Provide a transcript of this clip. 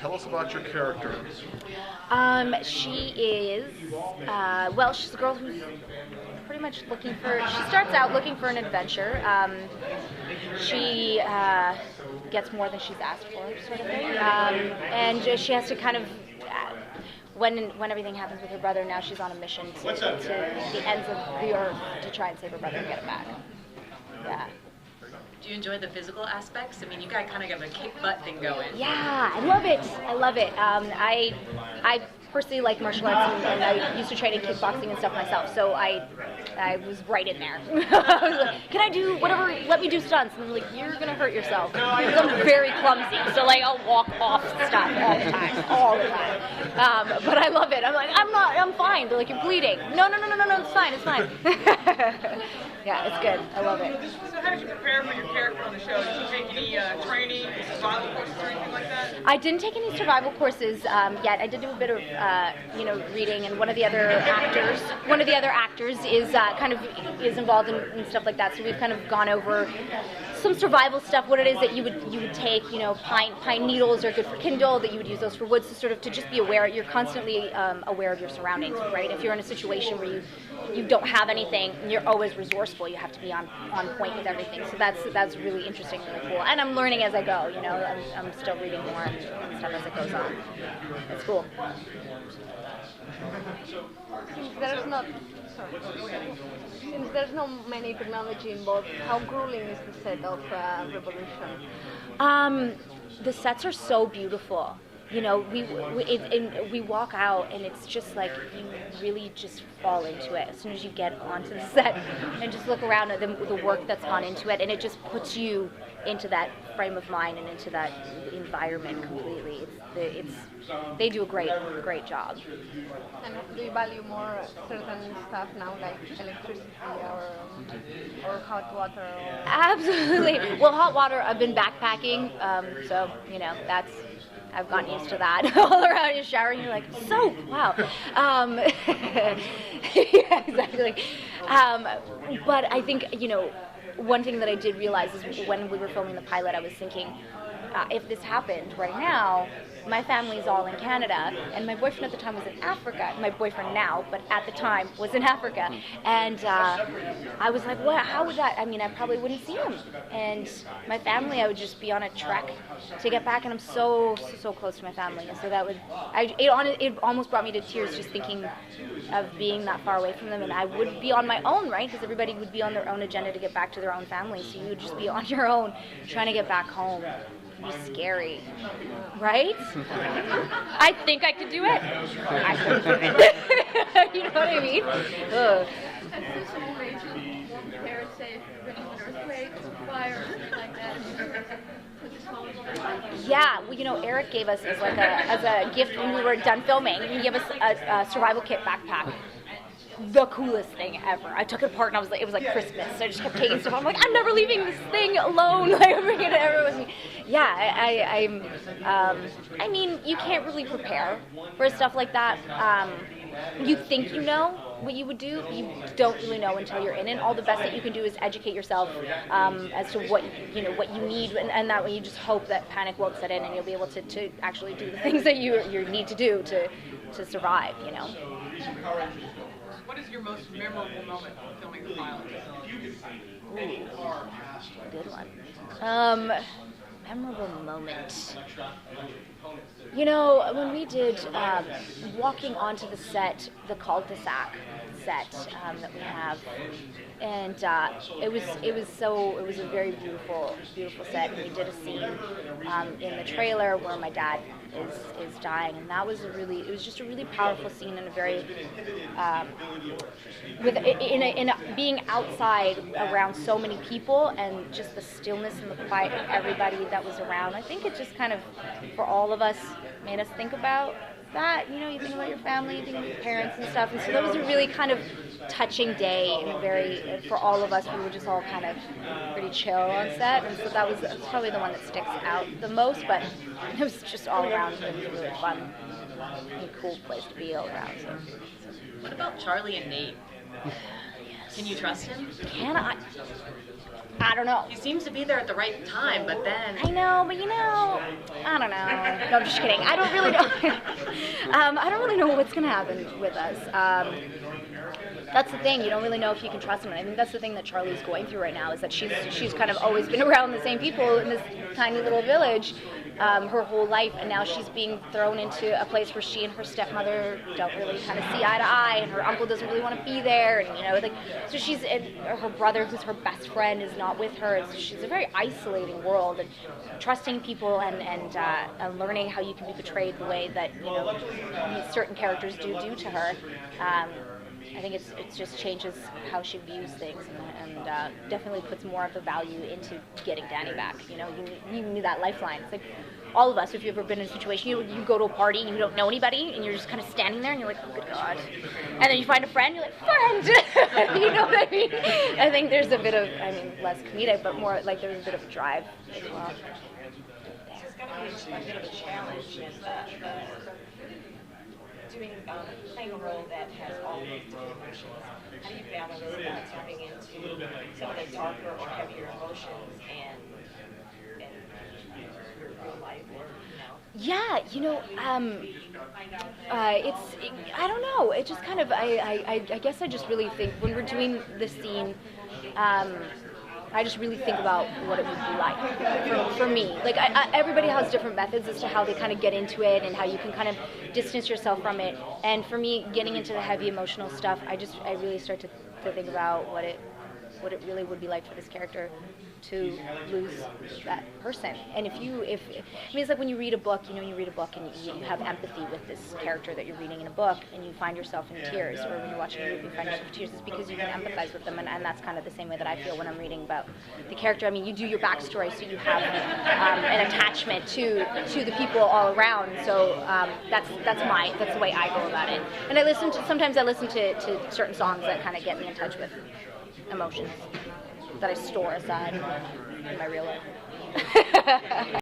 Tell us about your character. She is, well, she's a girl who's pretty much she starts out looking for an adventure. She gets more than she's asked for, sort of thing. And she has to kind of, when everything happens with her brother, now she's on a mission to the ends of the earth to try and save her brother and get him back. Yeah. Do you enjoy the physical aspects? I mean, you guys kind of got a kick butt thing going. Yeah, I love it. I love it. I personally like martial arts, and I used to train in kickboxing and stuff myself, so I was right in there. I was like, can I do whatever, let me do stunts? And I'm like, you're going to hurt yourself. Because I'm very clumsy, so like I'll walk off stuff all the time. But I love it. I'm like, I'm fine. They're like, you're bleeding. No, it's fine. Yeah, it's good. I love it. So how did you prepare for your character on the show? Did you take any training, survival courses or anything like that? I didn't take any survival courses yet. I did do a bit of reading, and one of the other actors is involved in stuff like that. So we've kind of gone over some survival stuff, what it is that you would take, pine needles are good for kindle, that you would use those for wood, so sort of to just be aware, you're constantly aware of your surroundings, right? If you're in a situation where you don't have anything, you're always resourceful, you have to be on point with everything, so that's really interesting, really cool, and I'm learning as I go, I'm still reading more and stuff as it goes on. It's cool. Since there's not many technology involved, how grueling is the set of Revolution? The sets are so beautiful. We walk out and it's just like you really just fall into it as soon as you get onto the set and just look around at the work that's gone into it, and it just puts you into that frame of mind and into that environment completely. They do a great job. And do you value more certain stuff now, like electricity or hot water? Absolutely. Well, hot water, I've been backpacking, so I've gotten used to that. All around you showering, you're like, soap, wow. Yeah, exactly. But I think, one thing that I did realize is when we were filming the pilot, I was thinking, if this happened right now, my family's all in Canada, and my boyfriend at the time was in Africa. My boyfriend now, but at the time was in Africa. And I was like, what? How would that? I mean, I probably wouldn't see him. And my family, I would just be on a trek to get back, and I'm so close to my family. And so it almost brought me to tears just thinking of being that far away from them. And I would be on my own, right? Because everybody would be on their own agenda to get back to their own family. So you would just be on your own trying to get back home. It'd be scary, right? I think I could do it. I couldn't do it. You know what I mean? Ugh. Parents say if you're an earthquake, fire, something like that. Yeah, well, Eric gave us as a gift when we were done filming. He gave us a survival kit backpack. The coolest thing ever. I took it apart and it was like Christmas. So I just kept taking stuff. I'm like, I'm never leaving this thing alone. Like, I'm bringing it everywhere with me. Yeah, I mean, you can't really prepare for stuff like that. You think you know what you would do. You don't really know until you're in it. All the best that you can do is educate yourself as to what you need, and that way you just hope that panic won't set in, and you'll be able to actually do the things that you need to do to survive. What is your most memorable moment filming the pilot? Ooh, good one. Memorable moment. When we did walking onto the set, the cul-de-sac set that we have, and it was a very beautiful set. And we did a scene in the trailer where my dad is dying, and that was it was just a really powerful scene, and a very being outside around so many people, and just the stillness and the quiet of everybody that was around. I think it just kind of, for all of us, made us think about that. You think about your family, you think about your parents and stuff, and so that was a really kind of touching day, and for all of us, we were just all kind of pretty chill on set, and so that's probably the one that sticks out the most, but it was just all around, it was a really fun and cool place to be all around. So. What about Charlie and Nate? Can you trust him? Can I? I don't know. He seems to be there at the right time, but then I know, but I don't know. No, I'm just kidding. I don't really know. I don't really know what's going to happen with us. That's the thing. You don't really know if you can trust them. And I think that's the thing that Charlie's going through right now, is that she's kind of always been around the same people in this tiny little village her whole life, and now she's being thrown into a place where she and her stepmother don't really kind of see eye to eye, and her uncle doesn't really want to be there, and like, so she's her brother, who's her best friend, is not with her. So she's a very isolating world, and trusting people and learning how you can be betrayed the way that these certain characters do to her. I think it just changes how she views things, and definitely puts more of the value into getting Danny back. You need that lifeline. It's like all of us, if you've ever been in a situation, you go to a party and you don't know anybody, and you're just kind of standing there and you're like, oh good God. And then you find a friend, you're like, friend! You know what I mean? I think there's a bit of, less comedic, but more like there's a bit of drive as well. It's going to be a bit of a challenge playing a role that has all those different emotions. How do you balance tapping into some of the darker or heavier emotions and your real life? Yeah, I don't know. It just kind of, I guess I just really think when we're doing this scene, I just really think about what it would be like for me. Like, everybody has different methods as to how they kind of get into it and how you can kind of distance yourself from it. And for me, getting into the heavy emotional stuff, I really start to think about what it really would be like for this character to lose that person. And it's like when you read a book, you read a book and you have empathy with this character that you're reading in a book, and you find yourself in tears, or when you're watching a movie, you find yourself in tears. It's because you can empathize with them, and that's kind of the same way that I feel when I'm reading about the character. you do your backstory, so you have an attachment to the people all around. So that's the way I go about it. And sometimes I listen to certain songs that kind of get me in touch with emotions that I store aside in my real life.